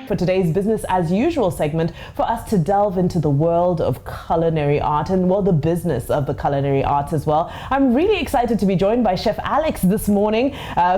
for today's Business as Usual segment for us to delve into the world of culinary art and, well, the business of the culinary arts as well. I'm really excited to be joined by Chef Alex this morning,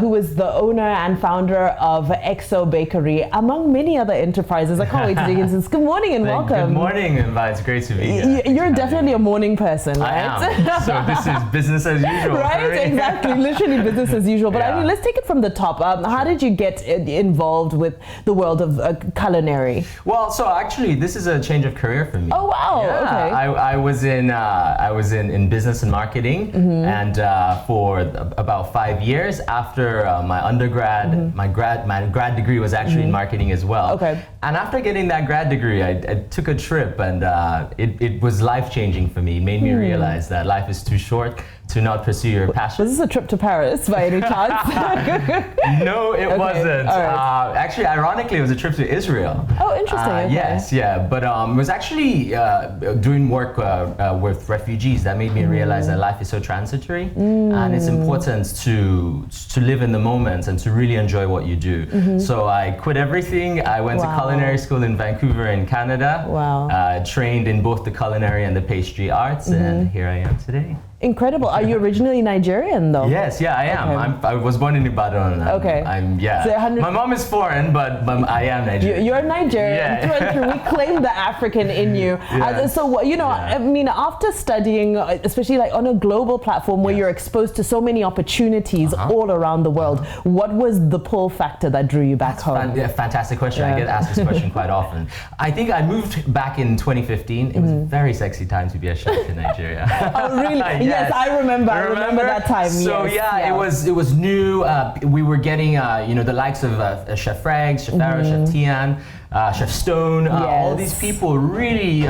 who is the owner and founder of XO Bakery, among many other enterprises. I can't wait to dig into this. Good morning and welcome. Good morning, Vimbai. It's great to be here. You're definitely a morning person, right? I am. So this is business as usual. Right, exactly. Literally business as usual. But I mean, let's take it from the top. How did you get involved with the world of culinary? Well, so actually, this is a change of career for me. Oh wow! Yeah, okay. I was in business and marketing, and for about 5 years after my undergrad, my grad degree was actually in marketing as well. Okay. And after getting that grad degree, I took a trip, and it was life changing for me. It made me realize that life is too short to not pursue your passion. Was this a trip to Paris by any chance? No, it wasn't. Right. Actually, ironically, it was a trip to Israel. Oh, interesting. Okay. Yes, yeah. But it was actually doing work with refugees that made me realize that life is so transitory, and it's important to live in the moment and to really enjoy what you do. So I quit everything. I went to culinary school in Vancouver in Canada. Wow. Trained in both the culinary and the pastry arts, and here I am today. Incredible. Are you originally Nigerian though? Yes, yeah, I am. Okay. I was born in Ibadan. So my mom is foreign, but I am Nigerian. You're Nigerian. Yeah. We claim the African in you. Yeah. So, you know, I mean, after studying, especially like on a global platform where you're exposed to so many opportunities all around the world, what was the pull factor that drew you back home? Fantastic question. I get asked this question quite often. I think I moved back in 2015. It was a very sexy time to be a chef in Nigeria. Oh, really? Yes, I remember. I remember that time. So it was new. We were getting the likes of Chef Franks, Chef Farah, Chef Tian, Chef Stone. All these people really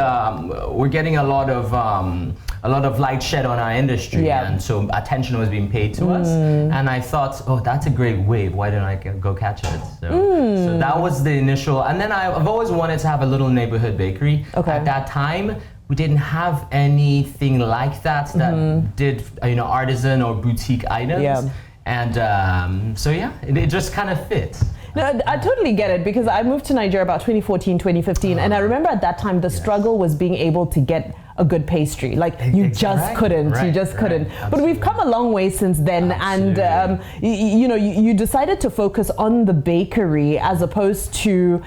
were getting a lot of light shed on our industry, and so attention was being paid to us. And I thought, oh, that's a great wave. Why don't I go catch it? So that was the initial. And then I've always wanted to have a little neighborhood bakery. Okay. At that time, we didn't have anything like that did artisan or boutique items. Yeah. And it just kind of fit. No, I totally get it, because I moved to Nigeria about 2014, 2015, and I remember at that time the struggle was being able to get a good pastry. Like you just couldn't. But we've come a long way since then. Absolutely. And you decided to focus on the bakery as opposed to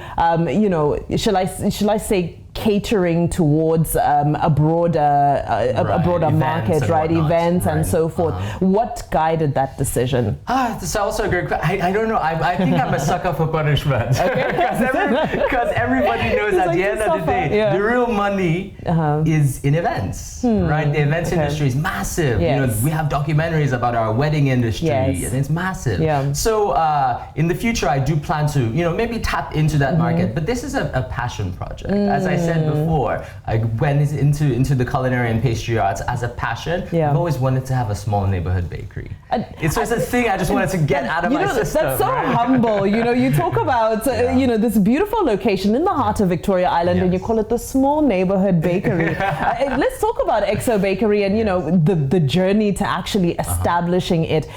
shall I say catering towards a broader market, right? Events and so forth. What guided that decision? It's also a great question. I don't know. I think I'm a sucker for punishment. Because everybody knows at the end of the day, the real money is in events, right? The events industry is massive. Yes. We have documentaries about our wedding industry, and it's massive. Yeah. So in the future, I do plan to, maybe tap into that market. But this is a passion project. As I said before, I went into the culinary and pastry arts as a passion. I've always wanted to have a small neighborhood bakery. It's just a thing I just wanted to get out of my system. That's so humble. You talk about this beautiful location in the heart of Victoria Island, and you call it the small neighborhood bakery. Let's talk about XO Bakery and the journey to actually establishing it.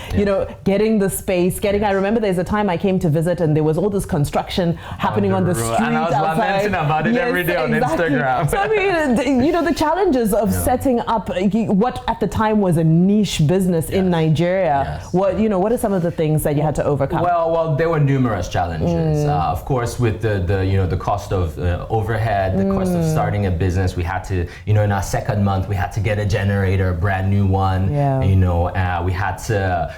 Getting the space. I remember there's a time I came to visit and there was all this construction happening on the street and I was lamenting about it every day on Instagram. So I mean, the challenges of setting up what at the time was a niche business in Nigeria. What are some of the things that you had to overcome? Well, there were numerous challenges. Of course, with the cost of overhead, the cost of starting a business, we had to, in our second month, we had to get a generator, a brand new one. We had to,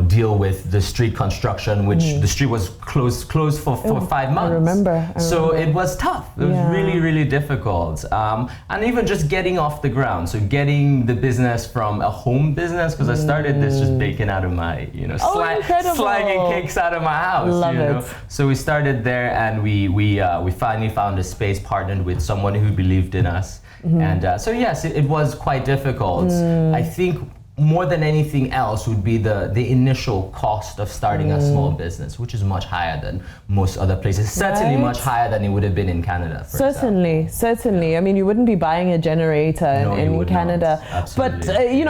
deal with the street construction, which the street was closed for 5 months. I remember. So it was tough. It was really, really difficult. And even just getting off the ground. So getting the business from a home business, because I started this just baking out of my, slanging cakes out of my house. Love it. So we started there, and we finally found a space, partnered with someone who believed in us. And so yes, it was quite difficult. I think more than anything else would be the initial cost of starting a small business, which is much higher than most other places. Certainly much higher than it would have been in Canada, for example. Certainly. I mean, you wouldn't be buying a generator in Canada. But,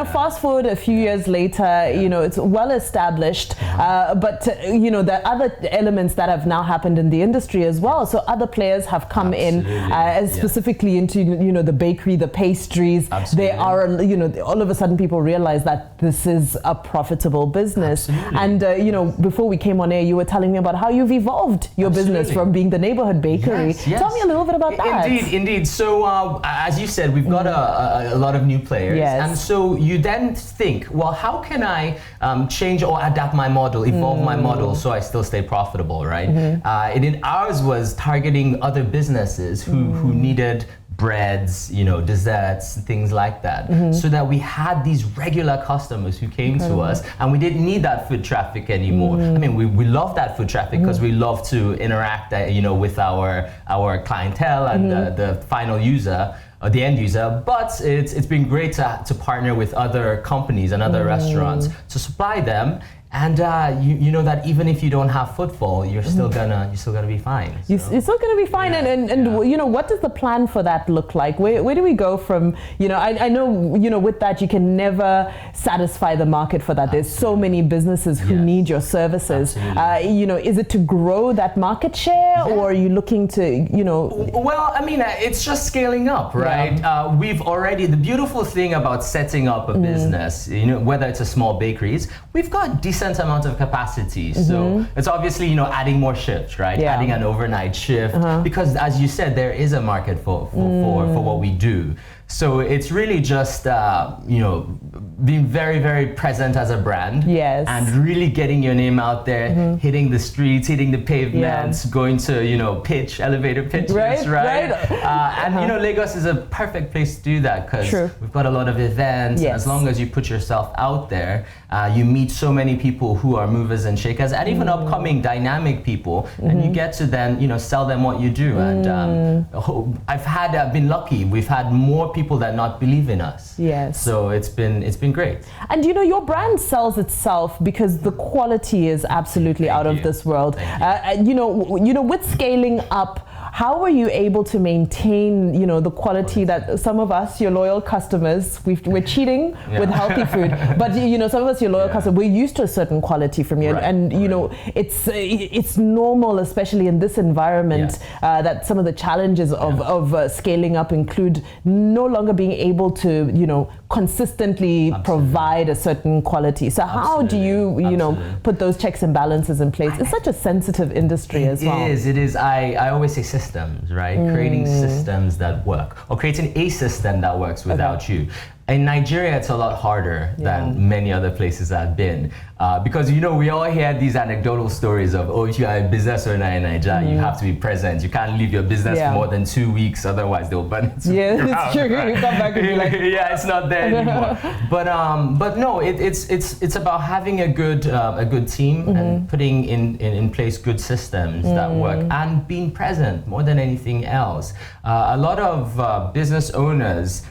fast forward a few years later, it's well established. But, there are other elements that have now happened in the industry as well. So other players have come in, specifically into, the bakery, the pastries. They are, all of a sudden people realize that this is a profitable business. And before we came on air, you were telling me about how you've evolved your business from being the neighborhood bakery. Yes. Tell me a little bit about that. Indeed. So as you said, we've got a lot of new players. Yes. And so you then think, well, how can I change or adapt my model, evolve my model so I still stay profitable, right? And ours was targeting other businesses who needed breads, desserts, things like that, so that we had these regular customers who came to us, and we didn't need that foot traffic anymore. I mean, we love that foot traffic because we love to interact, with our clientele and the final user, or the end user, but it's been great to partner with other companies and other restaurants to supply them. And you know that even if you don't have footfall, you're still gonna be fine. So. You're still gonna be fine. And what does the plan for that look like? Where do we go from? I know with that you can never satisfy the market for that. There's so many businesses who need your services. Is it to grow that market share, or are you looking to Well, I mean, it's just scaling up, right? We've already, the beautiful thing about setting up a business, whether it's a small bakery, is we've got decent amount of capacity. So it's obviously, adding more shifts, right? Adding an overnight shift, because as you said, there is a market for what we do. So it's really just, being very, very present as a brand. Yes. And really getting your name out there, hitting the streets, hitting the pavements, going to, elevator pitches, right? And, Lagos is a perfect place to do that because we've got a lot of events. Yes. And as long as you put yourself out there, you meet so many people who are movers and shakers and even upcoming dynamic people, and you get to then, sell them what you do. And I've been lucky. We've had more people that not believe in us. Yes. So it's been great. And your brand sells itself because the quality is absolutely out of this world. With scaling up, how were you able to maintain, the quality that some of us, your loyal customers, we're cheating with healthy food, but some of us, your loyal customers, we're used to a certain quality from you, and it's normal, especially in this environment, that some of the challenges of scaling up include no longer being able to, consistently provide a certain quality. So how do you, put those checks and balances in place? It's such a sensitive industry as well. It is. I always say systems, right? Creating systems that work, or creating a system that works without you. In Nigeria, it's a lot harder than many other places I've been. Because, we all hear these anecdotal stories of, if you are a business owner in Nigeria, you have to be present. You can't leave your business for more than 2 weeks, otherwise they'll burn it. It's true. You come back and be like, it's not there anymore. But no, it's about having a good team and putting in place good systems that work and being present more than anything else. A lot of business owners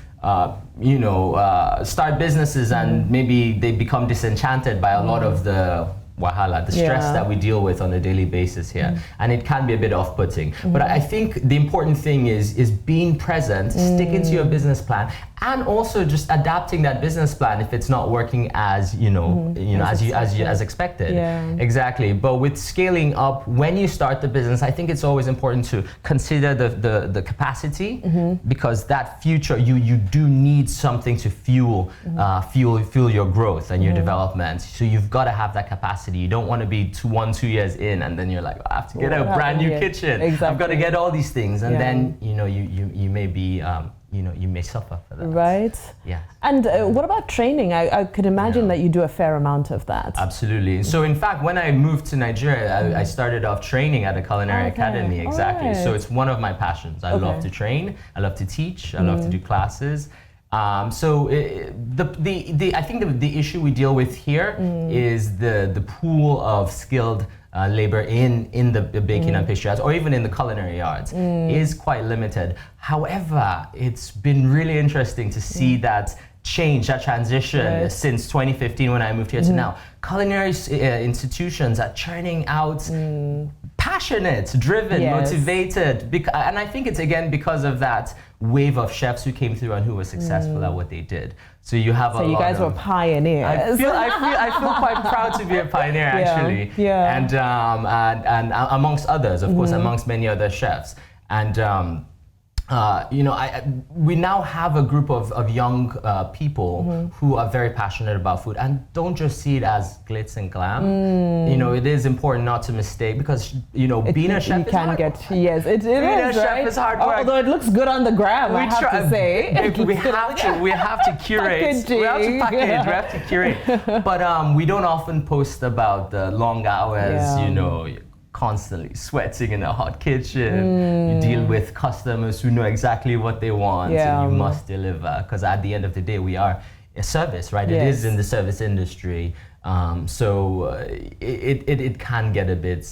start businesses and maybe they become disenchanted by a lot of the stress that we deal with on a daily basis here, and it can be a bit off-putting. But I think the important thing is being present, sticking to your business plan, and also just adapting that business plan if it's not working as as expected. Exactly. But with scaling up, when you start the business, I think it's always important to consider the capacity, because that future you do need something to fuel your growth and your development. So you've got to have that capacity. You don't want to be 2 years in and then you're like, I have to get a brand new kitchen. Exactly. I've got to get all these things, and then you may be you may suffer for that. Right. Yeah. And what about training? I could imagine that you do a fair amount of that. Absolutely. So in fact, when I moved to Nigeria, I started off training at a culinary academy. Exactly. So it's one of my passions. I love to train. I love to teach. I love to do classes. I think the issue we deal with here is the pool of skilled labor in the baking and pastry arts, or even in the culinary arts, is quite limited. However, it's been really interesting to see that change, that transition since 2015 when I moved here to now. Culinary institutions are churning out passionate, driven, motivated, and I think it's again because of that wave of chefs who came through and who were successful at what they did. So you have a lot. So you guys were pioneers. I feel quite proud to be a pioneer actually. Yeah. And amongst others, of course, amongst many other chefs. And you know, we now have a group of young people who are very passionate about food and don't just see it as glitz and glam. You know, it is important not to mistake because, you know, being a chef is hard work. Yes, it being is, a right? chef is hard work. Although it looks good on the gram, I have to say. We have to curate. Packaging. We have to package. We have to curate. But we don't often post about the long hours, you know, constantly sweating in a hot kitchen. You deal with customers who know exactly what they want and you must deliver, because at the end of the day we are a service, right? It is in the service industry, so it can get a bit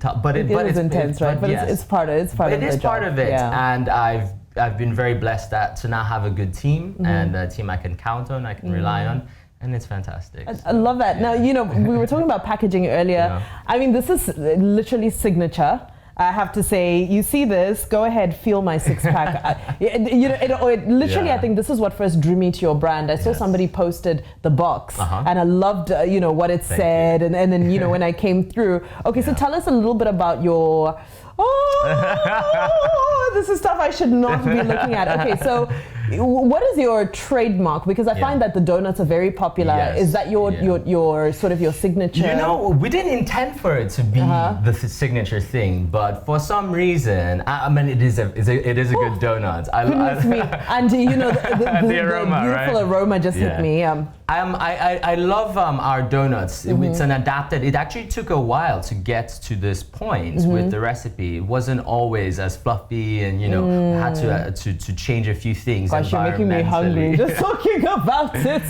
tough, but it is intense, right? But it's part of it. And I've been very blessed to now have a good team and a team I can count on, I can rely on. And it's fantastic. I love that. Now, you know, we were talking about packaging earlier. I mean, this is literally signature. I have to say, you see this, go ahead, feel my six-pack. You know, it literally, I think this is what first drew me to your brand. I saw somebody posted the box and I loved, you know, what it said. And then, you know, when I came through. Okay, so tell us a little bit about your... Oh, this is stuff I should not be looking at. Okay, so what is your trademark? Because I find that the donuts are very popular. Is that your sort of your signature? You know, we didn't intend for it to be the signature thing, but for some reason, I mean, it is a good donut. Goodness me. And you know, the aroma, beautiful aroma just hit me. I love our donuts. It's an adapted. It actually took a while to get to this point with the recipe. It wasn't always as fluffy, and you know, had to change a few things. Gosh, you're making me hungry just talking about it.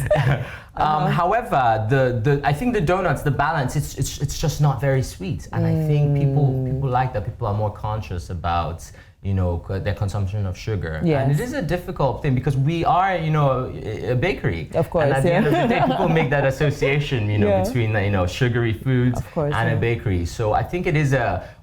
However, I think the donuts, the balance, it's just not very sweet, and I think people like that. People are more conscious about, you know, their consumption of sugar. And it is a difficult thing because we are, you know, a bakery. Of course, and at the end of the day, people make that association, you know, between, you know, sugary foods and a bakery. So I think it is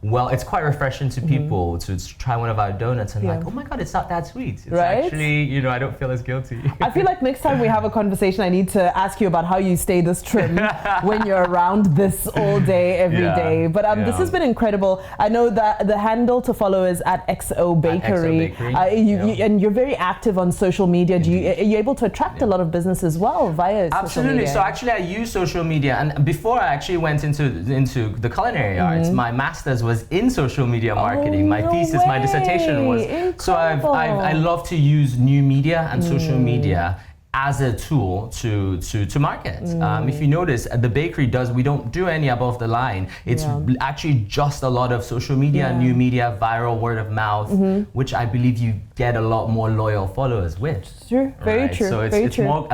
it's quite refreshing to people to try one of our donuts and like, oh my God, it's not that sweet. It's actually, you know, I don't feel as guilty. I feel like next time we have a conversation, I need to ask you about how you stay this trim when you're around this all day, every day. But this has been incredible. I know that the handle to follow is at XO Bakery. And you're very active on social media. Are you able to attract a lot of business as well via social media? So actually I use social media, and before I actually went into the culinary arts, my master's was in social media marketing. My thesis, my dissertation was. Incredible. So I love to use new media and social media as a tool to market. If you notice, the bakery we don't do any above the line. It's actually just a lot of social media, new media, viral, word of mouth, which I believe you get a lot more loyal followers with. True, very true. So it's more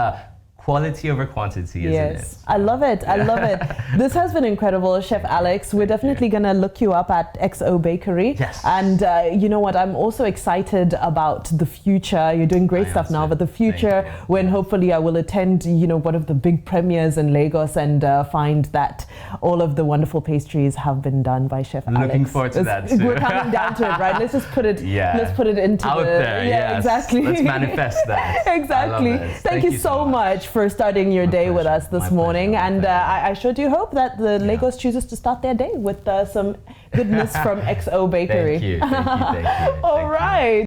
quality over quantity, isn't it? I love it. I love it. This has been incredible, Chef Alex. We're definitely going to look you up at XO Bakery. Yes. And you know what? I'm also excited about the future. You're doing great stuff now, but the future when hopefully I will attend, you know, one of the big premieres in Lagos and find that all of the wonderful pastries have been done by Chef Alex. Looking forward to that too. We're coming down to it, right? Let's just put it. Let's put it into out there. Exactly. Let's manifest that. Exactly. Thank you so much for starting your day with us this morning. And I sure do hope that the Lagos chooses to start their day with some goodness from XO Bakery. Thank you. Thank you. All right.